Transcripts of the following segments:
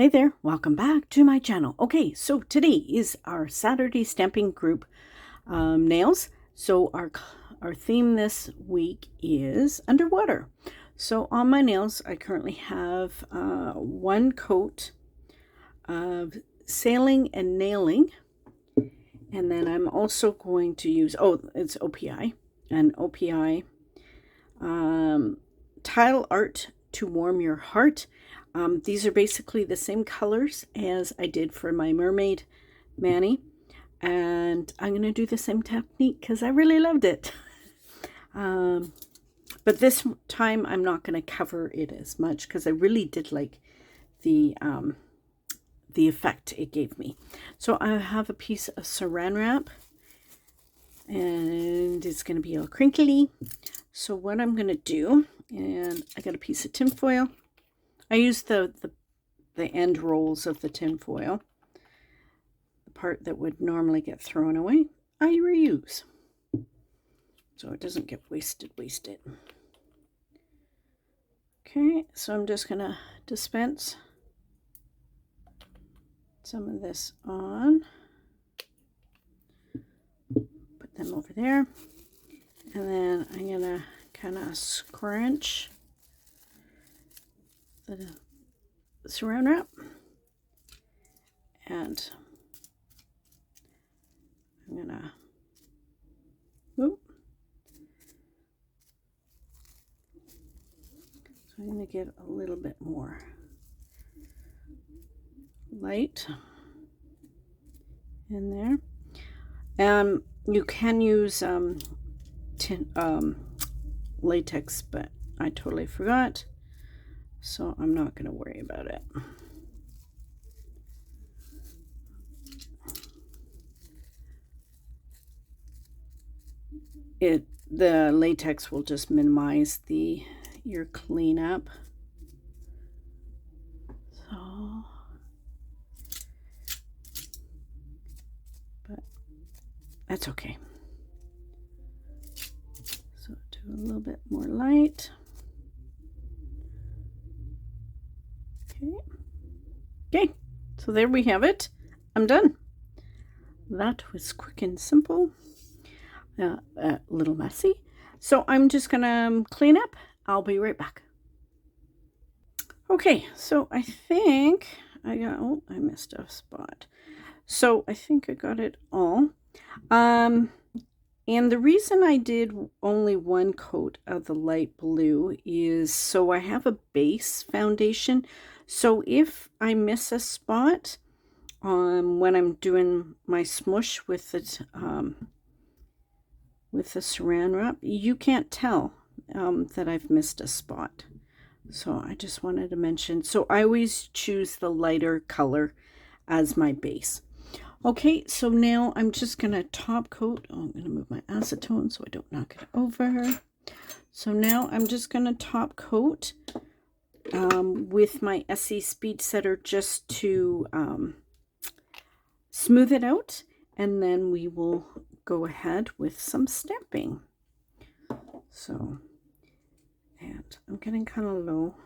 Hey there, welcome back to my channel. Okay, so today is our Saturday stamping group nails. So our theme this week is underwater. So on my nails, I currently have one coat of sailing and nailing. And then I'm also going to use, it's OPI, and OPI Tile Art to Warm Your Heart. These are basically the same colors as I did for my mermaid mani, and I'm going to do the same technique because I really loved it. But this time I'm not going to cover it as much because I really did like the effect it gave me. So I have a piece of saran wrap, and it's going to be all crinkly. So what I'm going to do, and I got a piece of tin foil. I use the end rolls of the tin foil. The part that would normally get thrown away, I reuse. So it doesn't get wasted. Okay, so I'm just going to dispense some of this on. Put them over there. And then I'm going to kind of scrunch the saran wrap, and I'm gonna so I'm gonna get a little bit more light in there. You can use latex, but I totally forgot. So I'm not going to worry about it. The latex will just minimize your cleanup. So, but that's okay. So do a little bit more light. Okay, so there we have it. I'm done. That was quick and simple. A little messy. So I'm just gonna clean up. I'll be right back. Okay, so I think I got, I missed a spot. So I think I got it all. And the reason I did only one coat of the light blue is so I have a base foundation. So if I miss a spot when I'm doing my smush with the saran wrap, you can't tell that I've missed a spot. So I just wanted to mention, so I always choose the lighter color as my base. Okay, so now I'm just going to top coat. Oh, I'm going to move my acetone so I don't knock it over. So now I'm just going to top coat with my SE Speed Setter just to smooth it out, and then we will go ahead with some stamping. So, and I'm getting kind of low.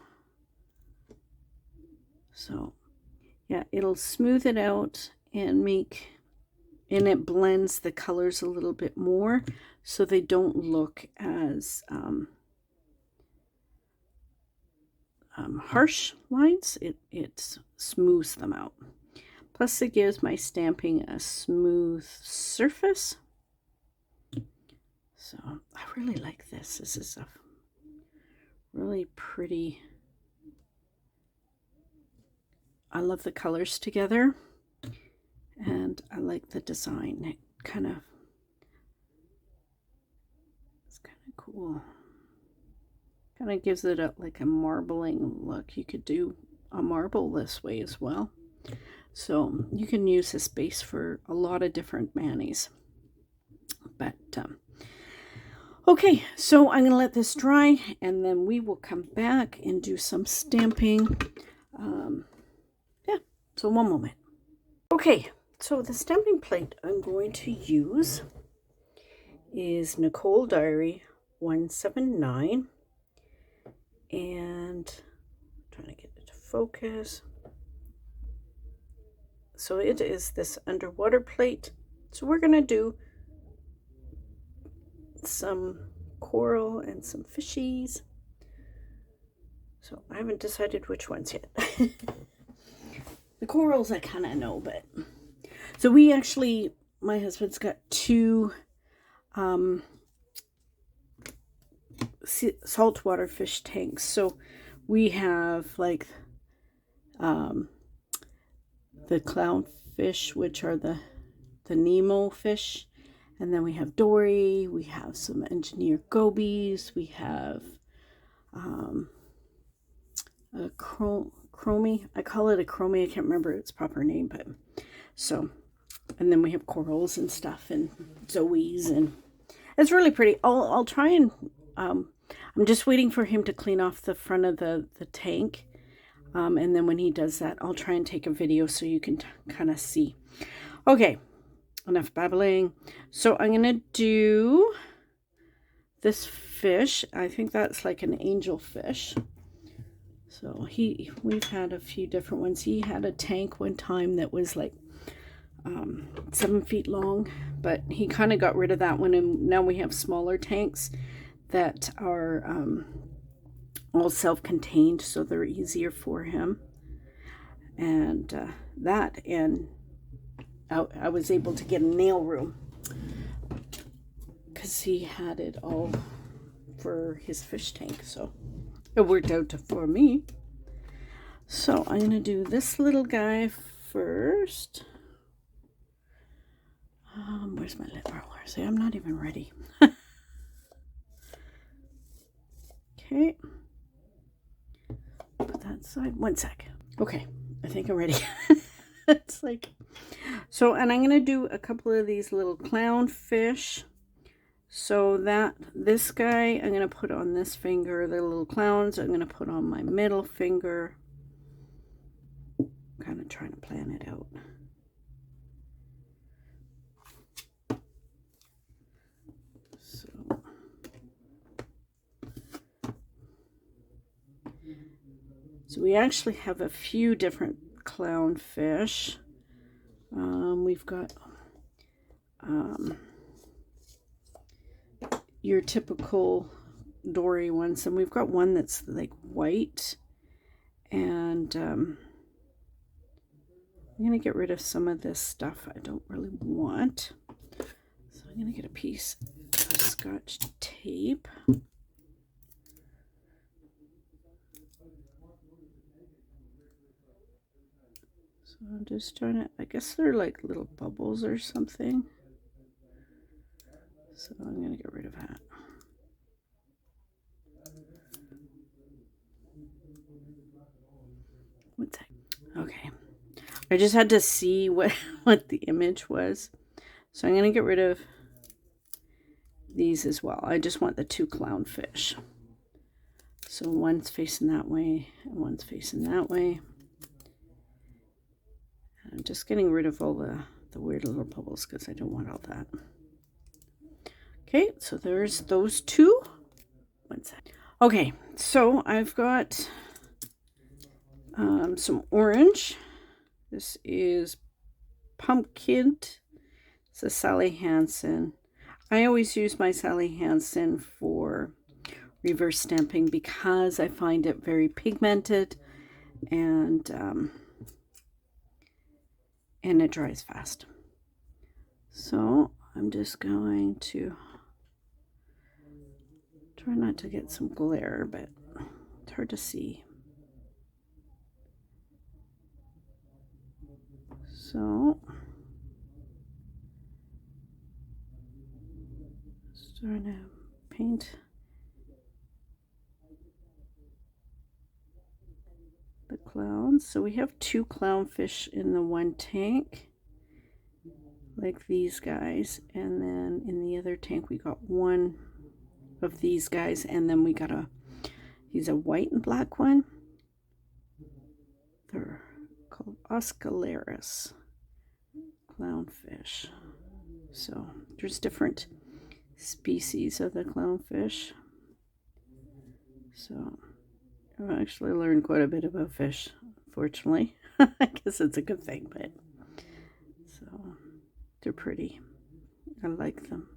So, yeah, it'll smooth it out and it blends the colors a little bit more so they don't look as harsh lines. It smooths them out. Plus it gives my stamping a smooth surface. So I really like this. This is a really pretty. I love the colors together, and I like the design. It's kind of cool. Kind of gives it like a marbling look. You could do a marble this way as well. So you can use this base for a lot of different manis. But okay, so I'm going to let this dry, and then we will come back and do some stamping. Yeah, so one moment. Okay, so the stamping plate I'm going to use is Nicole Diary 179. And I'm trying to get it to focus. So it is this underwater plate. So we're going to do some coral and some fishies. So I haven't decided which ones yet. The corals I kind of know, but... So we actually, my husband's got two saltwater fish tanks. So we have like the clownfish, which are the Nemo fish. And then we have Dory, we have some engineer gobies, we have a chromie. I call it a chromie, I can't remember its proper name, but so, and then we have corals and stuff and zoes, and it's really pretty. I'll try and, I'm just waiting for him to clean off the front of the tank. And then when he does that, I'll try and take a video so you can kind of see. Okay. Enough babbling. So I'm going to do this fish. I think that's like an angel fish. So we've had a few different ones. He had a tank one time that was like 7 feet long, but he kind of got rid of that one. And now we have smaller tanks that are all self-contained, so they're easier for him. And that, and I was able to get a nail room because he had it all for his fish tank, so it worked out for me. So I'm going to do this little guy first. Where's my lip roller? See, I'm not even ready. Okay. Put that aside. 1 sec. Okay, I think I'm ready. It's like... So, and I'm going to do a couple of these little clownfish. So that, this guy, I'm going to put on this finger. The little clowns, I'm going to put on my middle finger. Kind of trying to plan it out. So we actually have a few different clownfish. We've got your typical dory ones, and we've got one that's like white, and I'm gonna get rid of some of this stuff I don't really want. So I'm gonna get a piece of Scotch tape. So I'm just trying to, I guess they're like little bubbles or something. So I'm going to get rid of that. What's that? Okay. I just had to see what the image was. So I'm going to get rid of these as well. I just want the two clownfish. So one's facing that way and one's facing that way. I'm just getting rid of all the weird little bubbles because I don't want all that. Okay, so there's those two. 1 sec. Okay, so I've got some orange. This is pumpkin. It's a Sally Hansen. I always use my Sally Hansen for reverse stamping because I find it very pigmented and it dries fast. So I'm just going to try not to get some glare, but it's hard to see. So starting to paint the clowns. So we have two clownfish in the one tank, like these guys, and then in the other tank we got one of these guys, and then we got he's a white and black one. They're called Oscularis clownfish. So there's different species of the clownfish. So I've actually learned quite a bit about fish, fortunately. I guess it's a good thing, but They're pretty. I like them.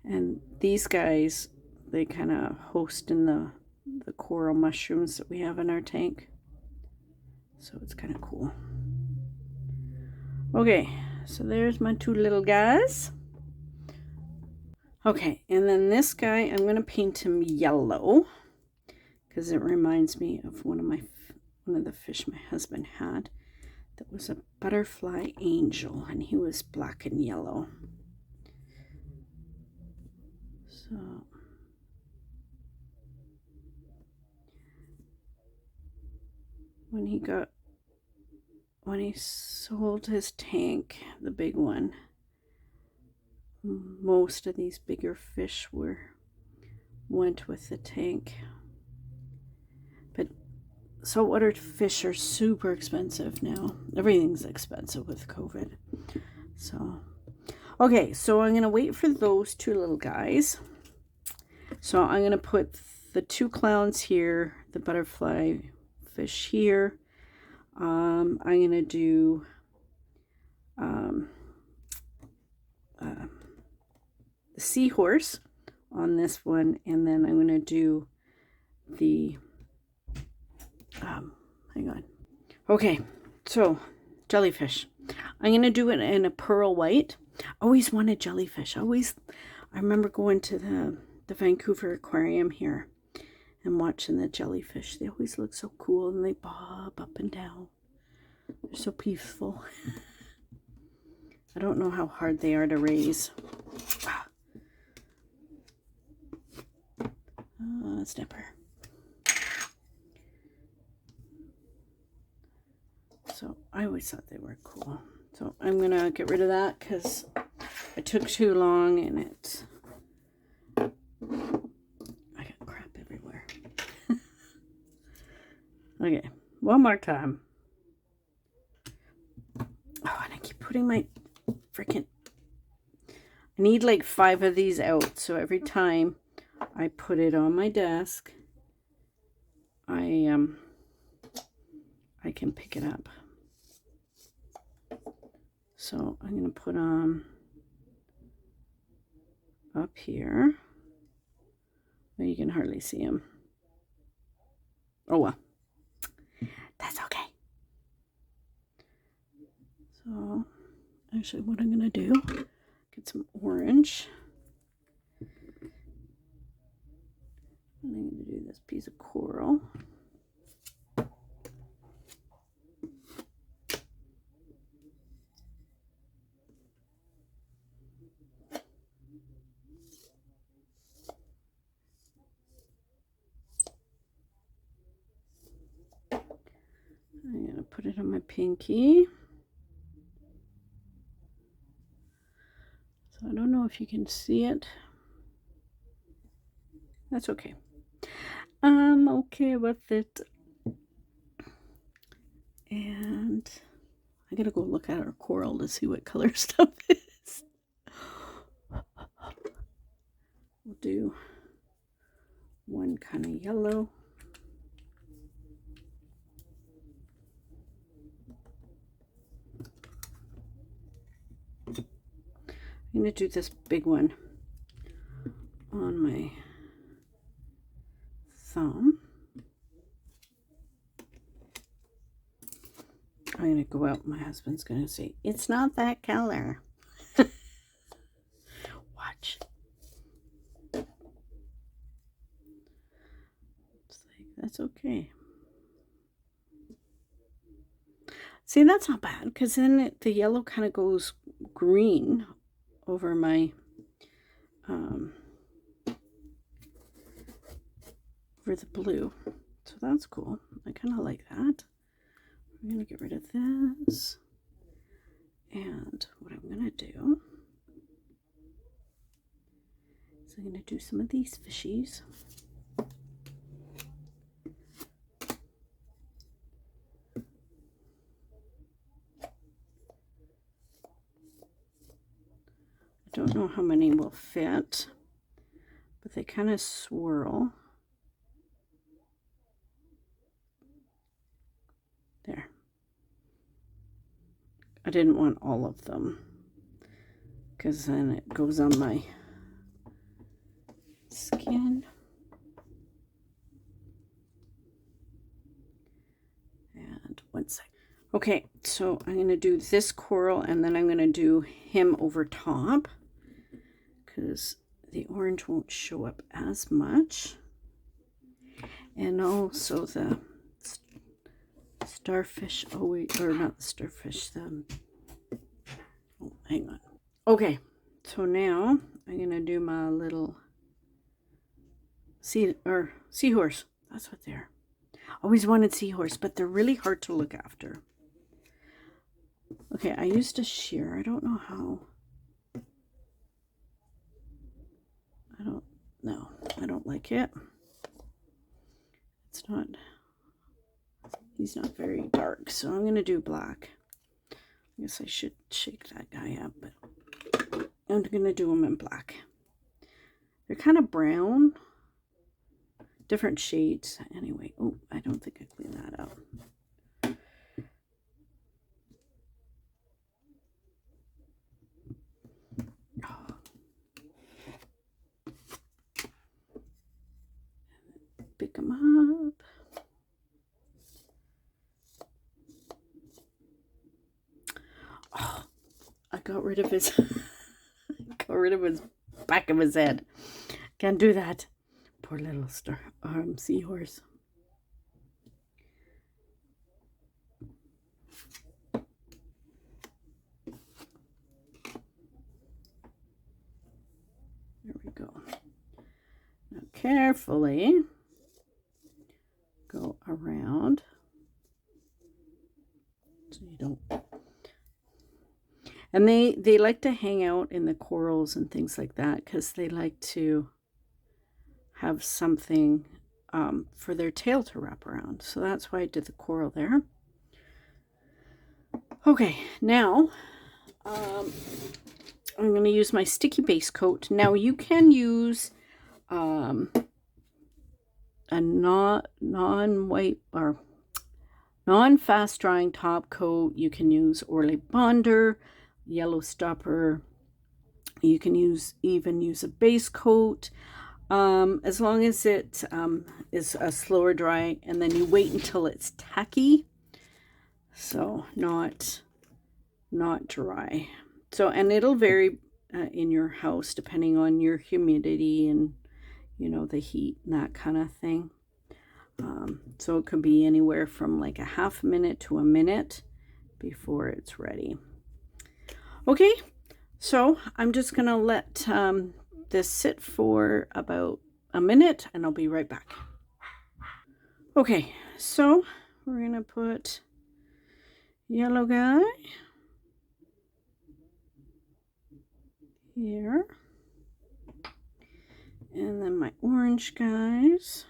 And these guys, they kind of host in the coral mushrooms that we have in our tank. So it's kind of cool. Okay, so there's my two little guys. Okay, and then this guy, I'm going to paint him yellow because it reminds me of one of the fish my husband had that was a butterfly angel, and he was black and yellow. So when he sold his tank, the big one, most of these bigger fish went with the tank. But saltwater fish are super expensive now. Everything's expensive with COVID. So, okay, so I'm going to wait for those two little guys. So I'm going to put the two clowns here, the butterfly fish here. I'm going to do the seahorse on this one, and then I'm going to do the hang on. Okay, so jellyfish. I'm going to do it in a pearl white. Always wanted jellyfish. I remember going to the Vancouver Aquarium here and watching the jellyfish. They always look so cool, and they bob up and down. They're so peaceful. I don't know how hard they are to raise. Snapper. So I always thought they were cool. So I'm going to get rid of that because it took too long, and I got crap everywhere. Okay, one more time. Oh, and I keep putting my freaking... I need like 5 of these out, so every time I put it on my desk, I can pick it up. So I'm going to put on up here. Well, you can hardly see them. Oh well, that's okay. So actually what I'm going to do, get some orange. I'm going to do this piece of coral. I'm going to put it on my pinky. So I don't know if you can see it. That's okay. I'm okay with it. And I gotta go look at our coral to see what color stuff is. We'll do one kind of yellow. I'm going to do this big one on my thumb. I'm going to go out. My husband's going to say, it's not that color. Watch. It's like, that's okay. See, that's not bad, because then the yellow kind of goes green over my over the blue. So that's cool. I kind of like that. I'm going to get rid of this. And what I'm going to do is I'm going to do some of these fishies. I don't know how many will fit, but they kind of swirl. There. I didn't want all of them, because then it goes on my skin. And 1 second. Okay, so I'm going to do this coral, and then I'm going to do him over top, because the orange won't show up as much. And also the starfish, oh wait, or not the starfish, the, oh, hang on. Okay, so now I'm going to do my little seahorse. That's what they're. Always wanted seahorse, but they're really hard to look after. Okay, I used a shear. I don't know how. I don't like it. It's not, he's not very dark, so I'm going to do black. I guess I should shake that guy up, but I'm going to do them in black. They're kind of brown, different shades. Anyway, oh, I don't think I cleaned that up. Pick them up. Oh, I got rid of his back of his head. Can't do that. Poor little seahorse. There we go. Now carefully go around so you don't. And they like to hang out in the corals and things like that because they like to have something for their tail to wrap around. So that's why I did the coral there. Okay, now I'm going to use my sticky base coat. Now you can use a non-white or non-fast drying top coat. You can use Orly Bonder, yellow stopper. You can even use a base coat, as long as it is a slower dry, and then you wait until it's tacky, so not dry. So, and it'll vary in your house depending on your humidity and, you know, the heat and that kind of thing. So it could be anywhere from like a half minute to a minute before it's ready. Okay, so I'm just gonna let this sit for about a minute and I'll be right back. Okay, so we're gonna put yellow guy here, and then my orange guys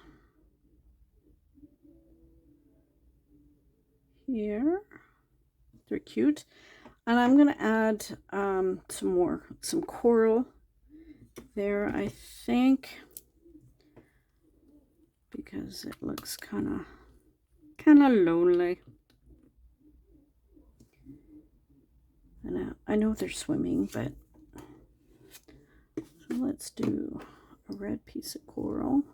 here. They're cute. And I'm going to add some coral there, I think, because it looks kind of lonely. And I know they're swimming, but so let's do a red piece of coral.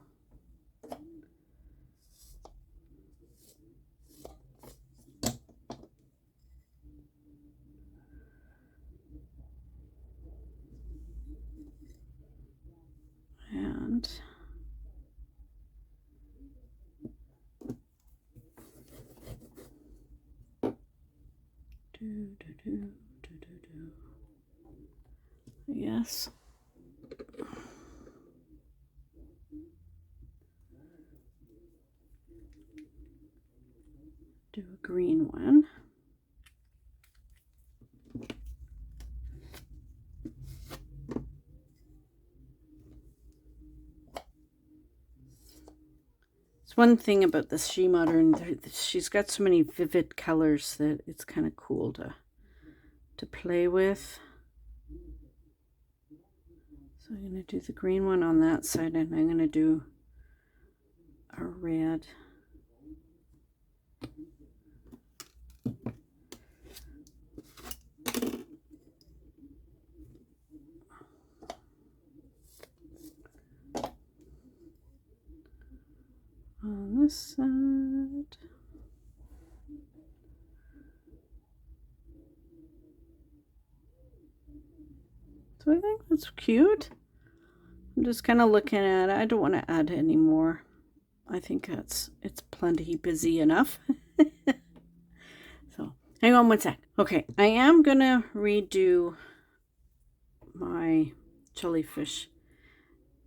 And yes. Do a green one. It's one thing about the SHEMODERN, she's got so many vivid colors that it's kind of cool to play with. So I'm going to do the green one on that side, and I'm going to do a red. is that? So I think that's cute. I'm just kind of looking at it. I don't want to add any more. I think it's plenty busy enough. So hang on one sec. Okay, I am gonna redo my jellyfish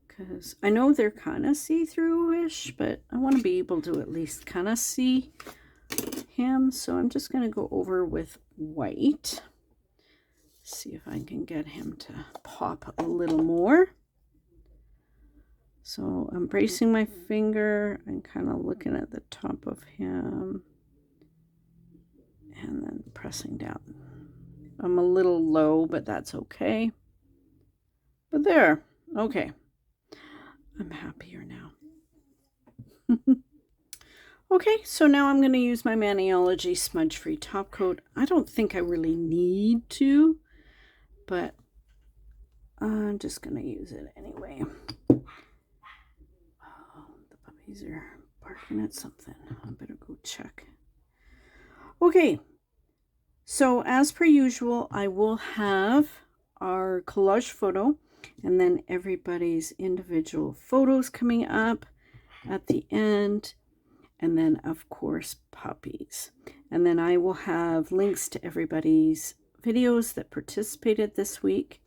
because I know they're kind of see-through-ish, but I want to be able to at least kind of see him. So I'm just gonna go over with white. See if I can get him to pop a little more. So I'm bracing my finger and kind of looking at the top of him and then pressing down. I'm a little low, but that's okay. But there, okay. I'm happier now. Okay, so now I'm going to use my Maniology smudge-free top coat. I don't think I really need to, but I'm just going to use it anyway. These are barking at something. I better go check. Okay, so as per usual, I will have our collage photo and then everybody's individual photos coming up at the end, and then of course puppies. And then I will have links to everybody's videos that participated this week.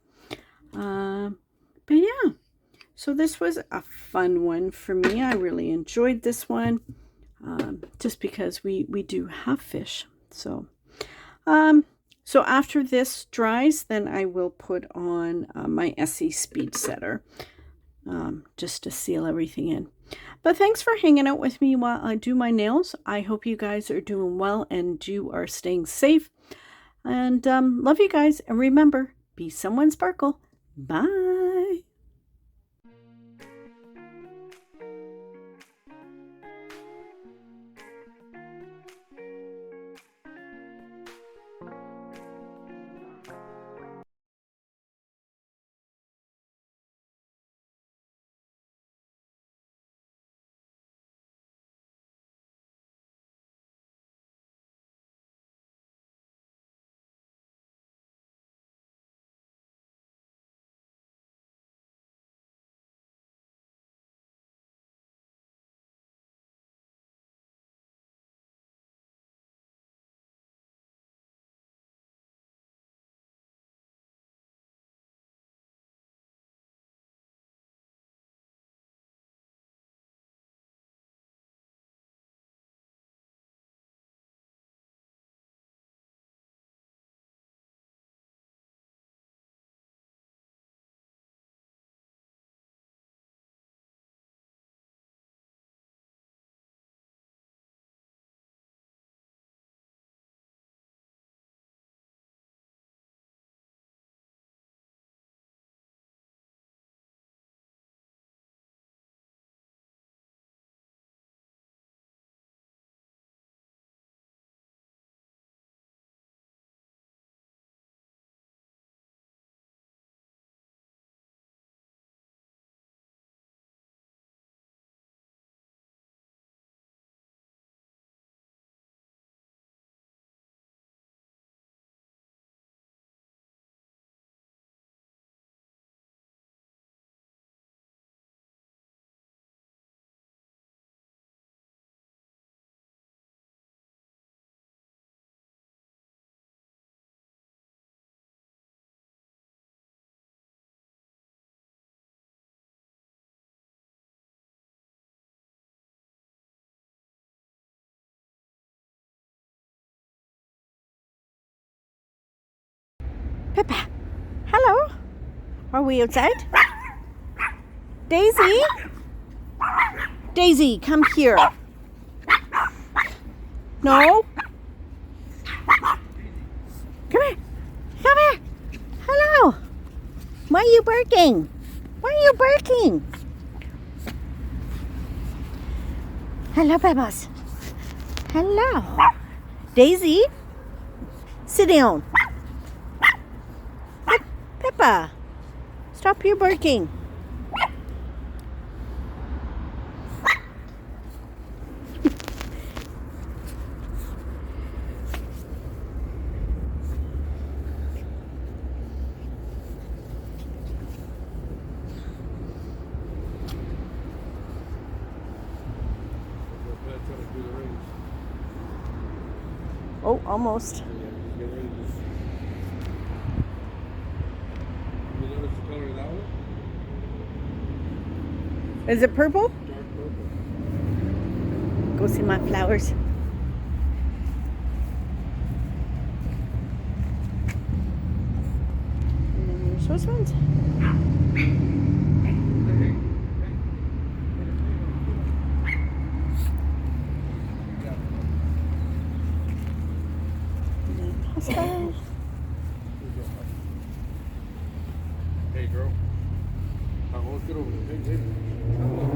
But yeah. So this was a fun one for me. I really enjoyed this one, just because we do have fish. So, so after this dries, then I will put on my Essie Speed Setter, just to seal everything in. But thanks for hanging out with me while I do my nails. I hope you guys are doing well and you are staying safe. And love you guys. And remember, be someone sparkle. Bye. Peppa, hello. Are we outside? Daisy? Daisy, come here. No? Come here. Come here. Hello. Why are you barking? Why are you barking? Hello, Peppers. Hello. Daisy, sit down. Peppa, stop your barking. Oh, almost. Get ready to. You notice the color of that one? Is it purple? Dark purple. Go see my flowers. And then there's those ones. And then hostile. Hey, girl. Let's get over there. Hey, hey.